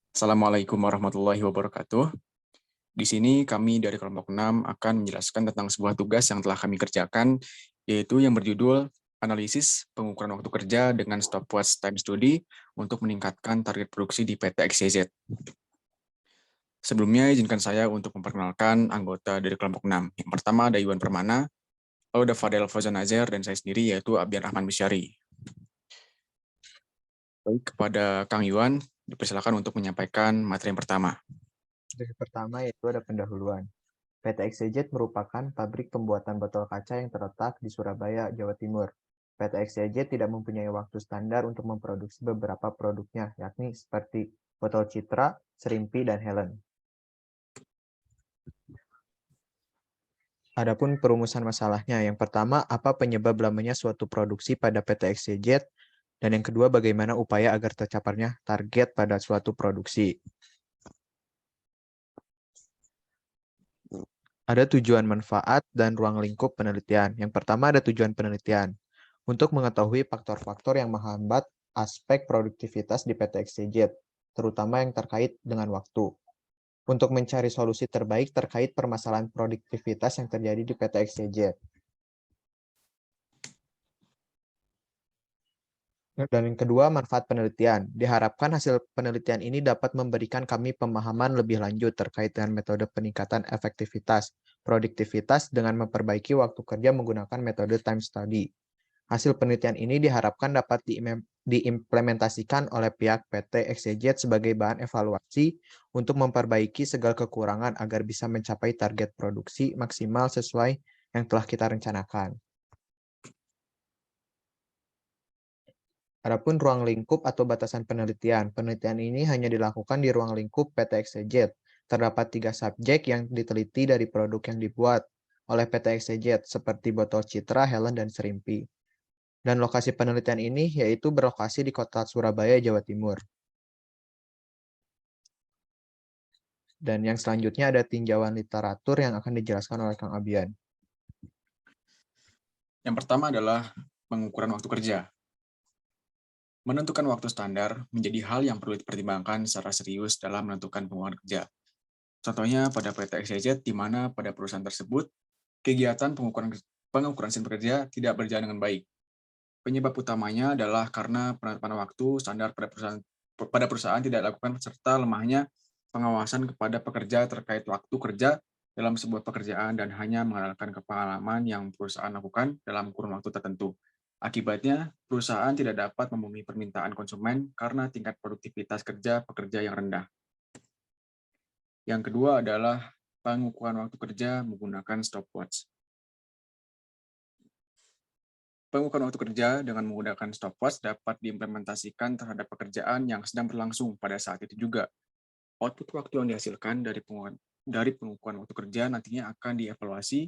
Assalamualaikum warahmatullahi wabarakatuh. Di sini kami dari kelompok 6 akan menjelaskan tentang sebuah tugas yang telah kami kerjakan, yaitu yang berjudul analisis pengukuran waktu kerja dengan stopwatch time study untuk meningkatkan target produksi di PT XYZ. Sebelumnya, izinkan saya untuk memperkenalkan anggota dari kelompok 6. Yang pertama ada Iwan Permana, lalu ada Fadel Fauzan Azhar, dan saya sendiri yaitu Abian Rahman Bisyari. Baik, kepada Kang Iwan, dipersilakan untuk menyampaikan materi yang pertama. Dari pertama yaitu ada pendahuluan. PT XYZ merupakan pabrik pembuatan botol kaca yang terletak di Surabaya, Jawa Timur. PT XYZ tidak mempunyai waktu standar untuk memproduksi beberapa produknya, yakni seperti botol Citra, Serimpi, dan Helen. Adapun perumusan masalahnya, yang pertama, apa penyebab lamanya suatu produksi pada PT XYZ, dan yang kedua, bagaimana upaya agar tercapainya target pada suatu produksi. Ada tujuan manfaat dan ruang lingkup penelitian. Yang pertama ada tujuan penelitian. Untuk mengetahui faktor-faktor yang menghambat aspek produktivitas di PT XYZ, terutama yang terkait dengan waktu. Untuk mencari solusi terbaik terkait permasalahan produktivitas yang terjadi di PT XYZ. Dan yang kedua, manfaat penelitian. Diharapkan hasil penelitian ini dapat memberikan kami pemahaman lebih lanjut terkait dengan metode peningkatan efektivitas, produktivitas dengan memperbaiki waktu kerja menggunakan metode time study. Hasil penelitian ini diharapkan dapat diimplementasikan oleh pihak PT XYZ sebagai bahan evaluasi untuk memperbaiki segala kekurangan agar bisa mencapai target produksi maksimal sesuai yang telah kita rencanakan. Adapun ruang lingkup atau batasan penelitian, penelitian ini hanya dilakukan di ruang lingkup PT XYZ. Terdapat 3 subjek yang diteliti dari produk yang dibuat oleh PT XYZ, seperti botol Citra, Helen, dan Serimpi. Dan lokasi penelitian ini yaitu berlokasi di kota Surabaya, Jawa Timur. Dan yang selanjutnya ada tinjauan literatur yang akan dijelaskan oleh Kang Abian. Yang pertama adalah pengukuran waktu kerja. Menentukan waktu standar menjadi hal yang perlu dipertimbangkan secara serius dalam menentukan pengukuran kerja. Contohnya pada PT XYZ, di mana pada perusahaan tersebut, kegiatan pengukuran sistem kerja tidak berjalan dengan baik. Penyebab utamanya adalah karena penetapan waktu standar pada perusahaan tidak dilakukan serta lemahnya pengawasan kepada pekerja terkait waktu kerja dalam sebuah pekerjaan dan hanya mengandalkan pengalaman yang perusahaan lakukan dalam kurun waktu tertentu. Akibatnya, perusahaan tidak dapat memenuhi permintaan konsumen karena tingkat produktivitas kerja pekerja yang rendah. Yang kedua adalah pengukuran waktu kerja menggunakan stopwatch. Pengukuran waktu kerja dengan menggunakan stopwatch dapat diimplementasikan terhadap pekerjaan yang sedang berlangsung pada saat itu juga. Output waktu yang dihasilkan dari pengukuran waktu kerja nantinya akan dievaluasi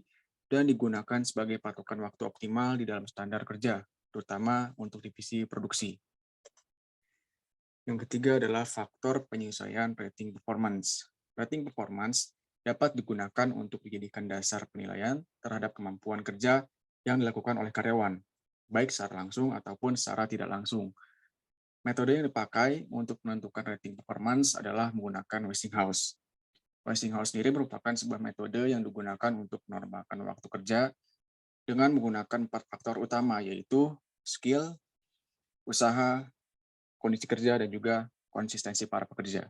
dan digunakan sebagai patokan waktu optimal di dalam standar kerja, terutama untuk divisi produksi. Yang ketiga adalah faktor penyesuaian rating performance. Rating performance dapat digunakan untuk dijadikan dasar penilaian terhadap kemampuan kerja yang dilakukan oleh karyawan, baik secara langsung ataupun secara tidak langsung. Metode yang dipakai untuk menentukan rating performance adalah menggunakan Westinghouse. Westinghouse sendiri merupakan sebuah metode yang digunakan untuk menormalkan waktu kerja dengan menggunakan 4 faktor utama, yaitu skill, usaha, kondisi kerja, dan juga konsistensi para pekerja.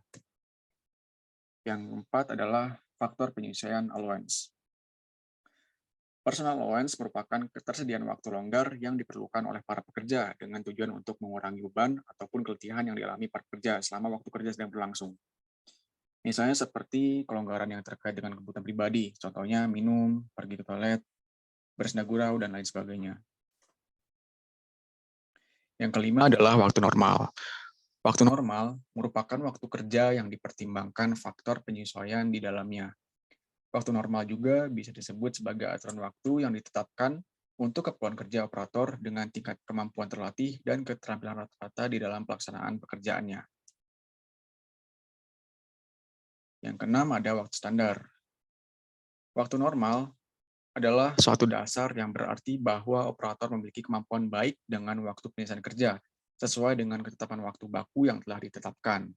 Yang keempat adalah faktor penyesuaian allowance. Personal allowance merupakan ketersediaan waktu longgar yang diperlukan oleh para pekerja dengan tujuan untuk mengurangi beban ataupun keletihan yang dialami para pekerja selama waktu kerja sedang berlangsung. Misalnya seperti kelonggaran yang terkait dengan kebutuhan pribadi, contohnya minum, pergi ke toilet, bersenda gurau, dan lain sebagainya. Yang kelima adalah waktu normal. Waktu normal merupakan waktu kerja yang dipertimbangkan faktor penyesuaian di dalamnya. Waktu normal juga bisa disebut sebagai aturan waktu yang ditetapkan untuk keperluan kerja operator dengan tingkat kemampuan terlatih dan keterampilan rata-rata di dalam pelaksanaan pekerjaannya. Yang keenam ada waktu standar. Waktu normal adalah suatu dasar yang berarti bahwa operator memiliki kemampuan baik dengan waktu penyelesaian kerja, sesuai dengan ketetapan waktu baku yang telah ditetapkan.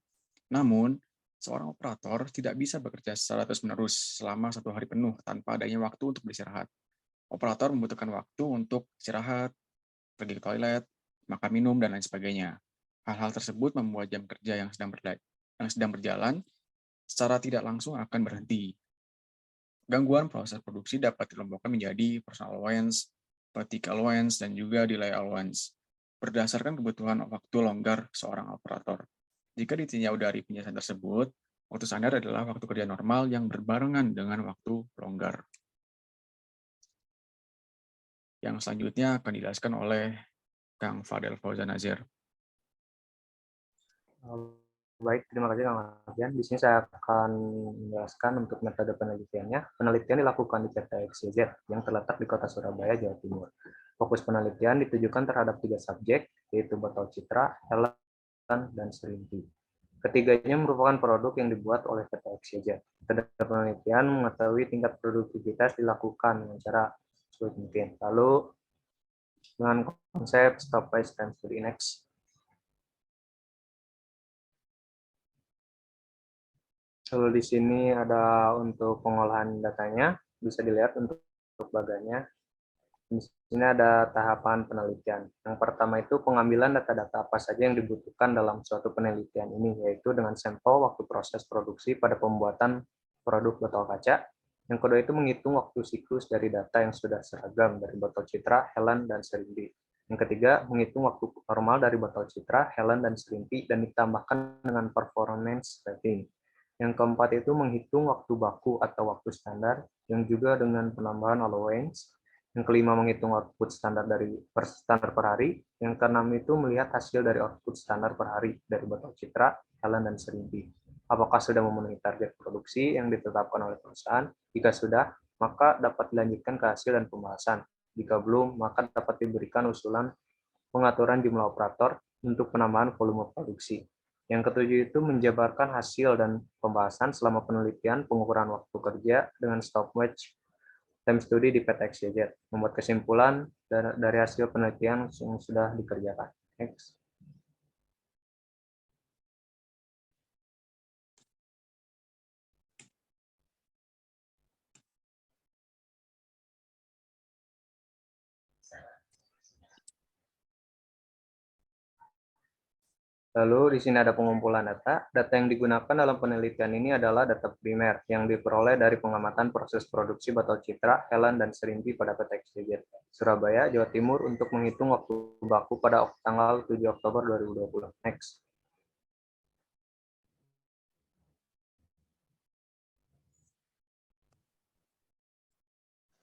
Namun, seorang operator tidak bisa bekerja secara terus-menerus selama 1 hari penuh tanpa adanya waktu untuk beristirahat. Operator membutuhkan waktu untuk istirahat, pergi ke toilet, makan minum, dan lain sebagainya. Hal-hal tersebut membuat jam kerja yang sedang berjalan secara tidak langsung akan berhenti. Gangguan proses produksi dapat dikelompokkan menjadi personal allowance, fatigue allowance, dan juga delay allowance, berdasarkan kebutuhan waktu longgar seorang operator. Jika ditinjau dari penjelasan tersebut, waktu standar adalah waktu kerja normal yang berbarengan dengan waktu longgar. Yang selanjutnya akan dijelaskan oleh Kang Fadel Fauzan Nazir. Baik, terima kasih Kang Alfian. Di sini saya akan menjelaskan untuk metode penelitiannya. Penelitian dilakukan di PT XYZ yang terletak di kota Surabaya, Jawa Timur. Fokus penelitian ditujukan terhadap 3 subjek, yaitu botol citra, Helen, dan serimpi. Ketiganya merupakan produk yang dibuat oleh PT XYZ. Metode penelitian mengetahui tingkat produktivitas dilakukan dengan cara sulit mungkin. Lalu dengan konsep stopwatch time study next. Lalu di sini ada untuk pengolahan datanya, bisa dilihat untuk baganya. Di sini ada tahapan penelitian. Yang pertama itu pengambilan data-data apa saja yang dibutuhkan dalam suatu penelitian ini, yaitu dengan sampel waktu proses produksi pada pembuatan produk botol kaca. Yang kedua itu menghitung waktu siklus dari data yang sudah seragam dari botol citra, Helen, dan serimpi. Yang ketiga, menghitung waktu normal dari botol citra, Helen, dan serimpi, dan ditambahkan dengan performance rating. Yang keempat itu menghitung waktu baku atau waktu standar, yang juga dengan penambahan allowance. Yang kelima menghitung output standar standar per hari. Yang keenam itu melihat hasil dari output standar per hari dari botol citra, Helen, dan serimpi. Apakah sudah memenuhi target produksi yang ditetapkan oleh perusahaan? Jika sudah, maka dapat dilanjutkan ke hasil dan pembahasan. Jika belum, maka dapat diberikan usulan pengaturan jumlah operator untuk penambahan volume produksi. Yang ketujuh itu menjabarkan hasil dan pembahasan selama penelitian pengukuran waktu kerja dengan stopwatch time study di PT XYZ, membuat kesimpulan dari hasil penelitian yang sudah dikerjakan. Next. Lalu di sini ada pengumpulan data. Data yang digunakan dalam penelitian ini adalah data primer yang diperoleh dari pengamatan proses produksi botol citra, Helen, dan serimpi pada PT XYZ Surabaya, Jawa Timur untuk menghitung waktu baku pada tanggal 7 Oktober 2020. Next.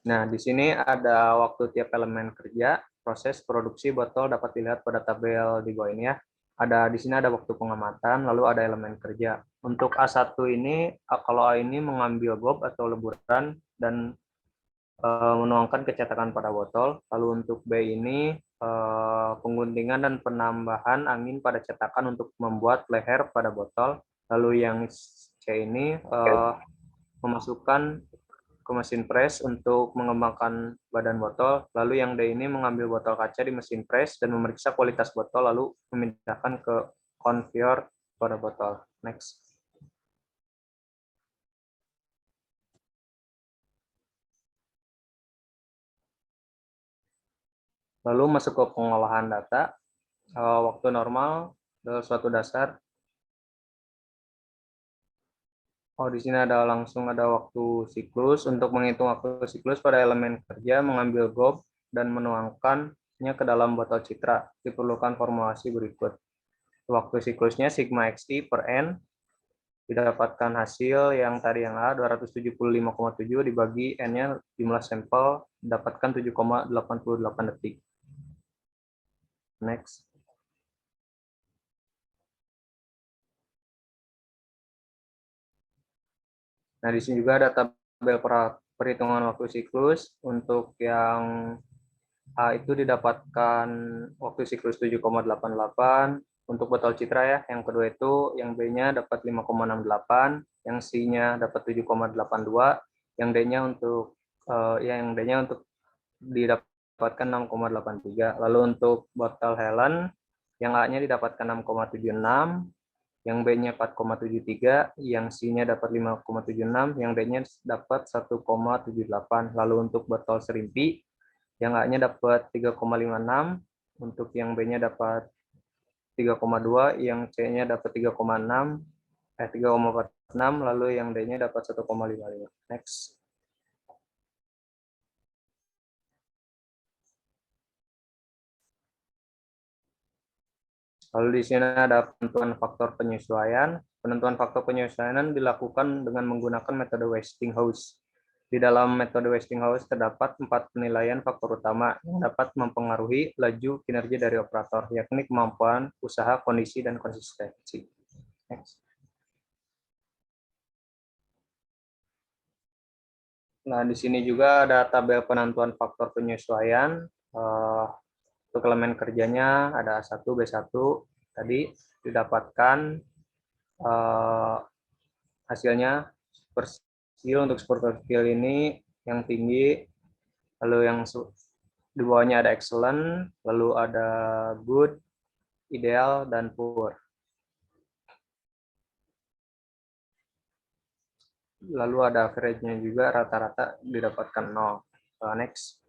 Nah, di sini ada waktu tiap elemen kerja. Proses produksi botol dapat dilihat pada tabel di bawah ini ya. Di sini ada waktu pengamatan, lalu ada elemen kerja. Untuk A1 ini, kalau A ini mengambil gob atau leburan dan menuangkan kecetakan pada botol. Lalu untuk B ini pengguntingan dan penambahan angin pada cetakan untuk membuat leher pada botol. Lalu yang C ini memasukkan ke mesin press untuk mengembangkan badan botol. Lalu yang D ini mengambil botol kaca di mesin press dan memeriksa kualitas botol lalu memindahkan ke konveyor pada botol. Next. Lalu masuk ke pengolahan data. Waktu normal suatu dasar. Di sini langsung ada waktu siklus. Untuk menghitung waktu siklus pada elemen kerja, mengambil gob dan menuangkannya ke dalam botol citra. Diperlukan formulasi berikut. Waktu siklusnya sigma xt per n, didapatkan hasil yang tadi yang A 275,7 dibagi n-nya jumlah sampel, dapatkan 7,88 detik. Next. Nah, di sini juga ada tabel perhitungan waktu siklus. Untuk yang A itu didapatkan waktu siklus 7,88 untuk botol citra ya. Yang kedua itu yang B-nya dapat 5,68, yang C-nya dapat 7,82, yang D-nya untuk didapatkan 6,83. Lalu untuk botol Helen yang A-nya didapatkan 6,76, yang B-nya 4,73, yang C-nya dapat 5,76, yang D-nya dapat 1,78. Lalu untuk botol serimpi, yang A-nya dapat 3,56, untuk yang B-nya dapat 3,2, yang C-nya dapat 3,46, lalu yang D-nya dapat 1,55. Next. Lalu di sini ada penentuan faktor penyesuaian. Penentuan faktor penyesuaian dilakukan dengan menggunakan metode Westinghouse. Di dalam metode Westinghouse terdapat 4 penilaian faktor utama yang dapat mempengaruhi laju kinerja dari operator, yakni kemampuan, usaha, kondisi, dan konsistensi. Next. Nah, di sini juga ada tabel penentuan faktor penyesuaian. Untuk elemen kerjanya ada A1, B1. Tadi didapatkan hasilnya super skill. Untuk super skill ini yang tinggi, lalu yang di bawahnya ada excellent, lalu ada good, ideal, dan poor. Lalu ada average-nya juga, rata-rata didapatkan 0. Next.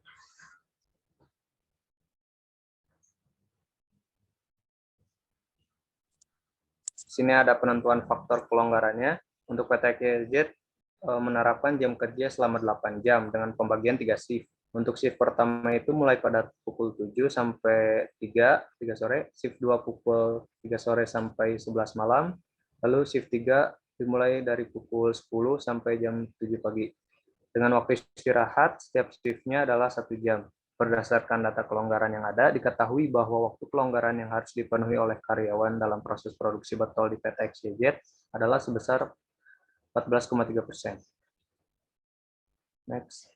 Sini ada penentuan faktor kelonggarannya. Untuk PT KZ menerapkan jam kerja selama 8 jam dengan pembagian 3 shift. Untuk shift pertama itu mulai pada pukul 7 sampai 3 sore, shift 2 pukul 3 sore sampai 11 malam, lalu shift 3 dimulai dari pukul 10 sampai jam 7 pagi. Dengan waktu istirahat, setiap shift-nya adalah 1 jam. Berdasarkan data kelonggaran yang ada, diketahui bahwa waktu kelonggaran yang harus dipenuhi oleh karyawan dalam proses produksi botol di PT XYZ adalah sebesar 14,3%. Next.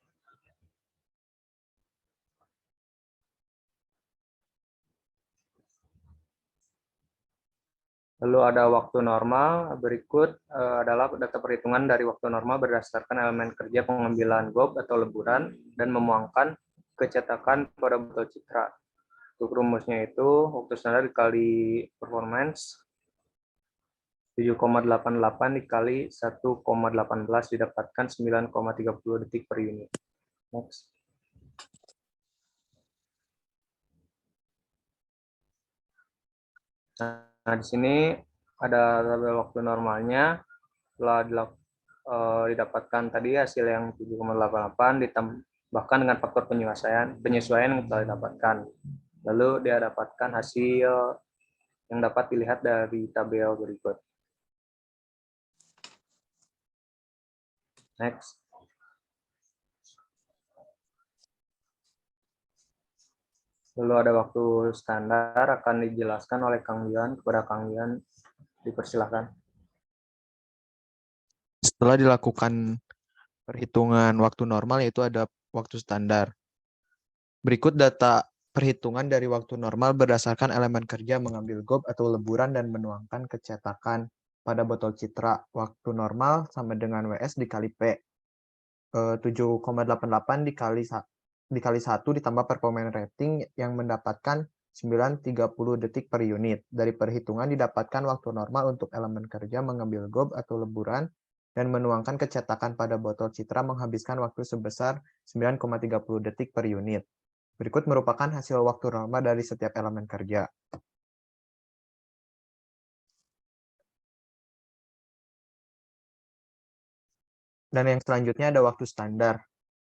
Lalu ada waktu normal. Berikut adalah data perhitungan dari waktu normal berdasarkan elemen kerja pengambilan gob atau leburan dan memuangkan kecetakan pada botol citra. Untuk rumusnya itu waktu standar dikali performance 7,88 dikali 1,18 didapatkan 9,30 detik per unit. Next. Nah, di sini ada tabel waktu normalnya. Setelah didapatkan tadi hasil yang 7,88 ditambahkan dengan faktor penyesuaian yang telah didapatkan. Lalu dia dapatkan hasil yang dapat dilihat dari tabel berikut. Next. Lalu ada waktu standar akan dijelaskan oleh Kang Dian. Kepada Kang Dian, dipersilakan. Setelah dilakukan perhitungan waktu normal, yaitu ada waktu standar. Berikut data perhitungan dari waktu normal berdasarkan elemen kerja mengambil gob atau leburan dan menuangkan kecetakan pada botol citra. Waktu normal sama dengan WS dikali P. 7,88 dikali 1 ditambah performance rating yang mendapatkan 9,30 detik per unit. Dari perhitungan didapatkan waktu normal untuk elemen kerja mengambil gob atau leburan dan menuangkan kecetakan pada botol citra menghabiskan waktu sebesar 9,30 detik per unit. Berikut merupakan hasil waktu normal dari setiap elemen kerja. Dan yang selanjutnya ada waktu standar.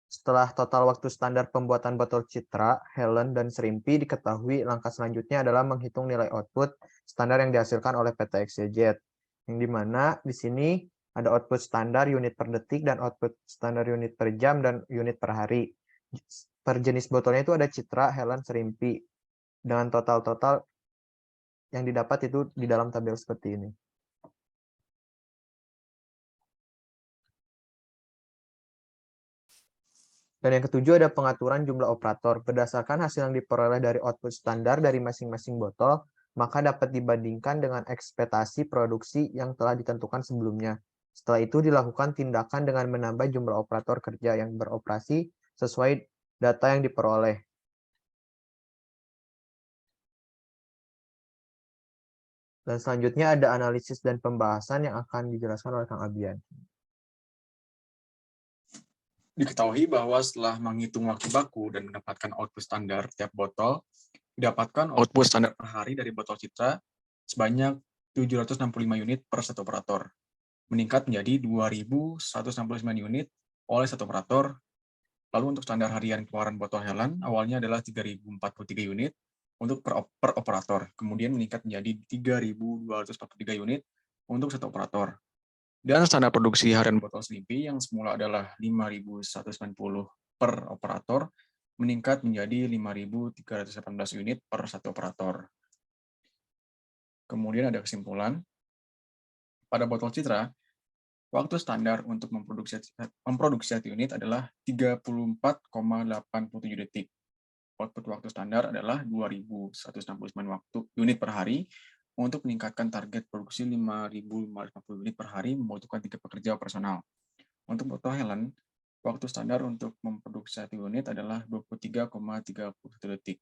Setelah total waktu standar pembuatan botol citra, Helen, dan serimpi diketahui, langkah selanjutnya adalah menghitung nilai output standar yang dihasilkan oleh PT XYZ. Yang dimana di sini ada output standar unit per detik dan output standar unit per jam dan unit per hari. Per jenis botolnya itu ada citra, Helen, serimpi. Dengan total-total yang didapat itu di dalam tabel seperti ini. Dan yang ketujuh ada pengaturan jumlah operator. Berdasarkan hasil yang diperoleh dari output standar dari masing-masing botol, maka dapat dibandingkan dengan ekspektasi produksi yang telah ditentukan sebelumnya. Setelah itu dilakukan tindakan dengan menambah jumlah operator kerja yang beroperasi sesuai data yang diperoleh. Dan selanjutnya ada analisis dan pembahasan yang akan dijelaskan oleh Kang Abian. Diketahui bahwa setelah menghitung waktu baku dan mendapatkan output standar tiap botol, didapatkan output standar per hari dari botol Citra sebanyak 765 unit per satu operator, meningkat menjadi 2.165 unit oleh satu operator. Lalu untuk standar harian keluaran botol Helen awalnya adalah 3.043 unit untuk per operator, kemudian meningkat menjadi 3.243 unit untuk satu operator. Dan standar produksi harian botol Sleepy yang semula adalah 5.190 per operator, meningkat menjadi 5.318 unit per satu operator. Kemudian ada kesimpulan, pada botol Citra, waktu standar untuk memproduksi 1 unit adalah 34,87 detik. Output waktu standar adalah 2.169 unit per hari. Untuk meningkatkan target produksi 5.550 unit per hari membutuhkan 3 pekerja operasional. Untuk botol Helen, waktu standar untuk memproduksi 1 unit adalah 23,31 detik.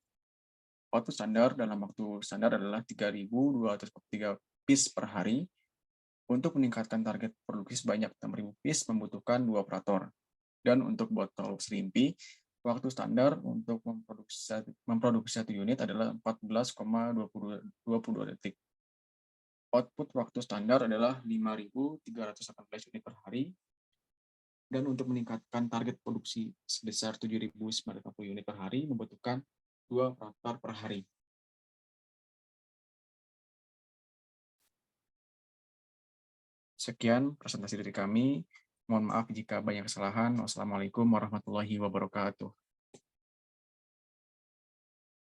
Output standar dalam waktu standar adalah 3.243 piece per hari. Untuk meningkatkan target produksi sebanyak 6.000 piece membutuhkan 2 operator. Dan untuk botol Sleepy, waktu standar untuk memproduksi 1 unit adalah 14,22 detik. Output waktu standar adalah 5.318 unit per hari. Dan untuk meningkatkan target produksi sebesar 7.950 unit per hari membutuhkan 2 operator per hari. Sekian presentasi dari kami. Mohon maaf jika banyak kesalahan. Wassalamualaikum warahmatullahi wabarakatuh.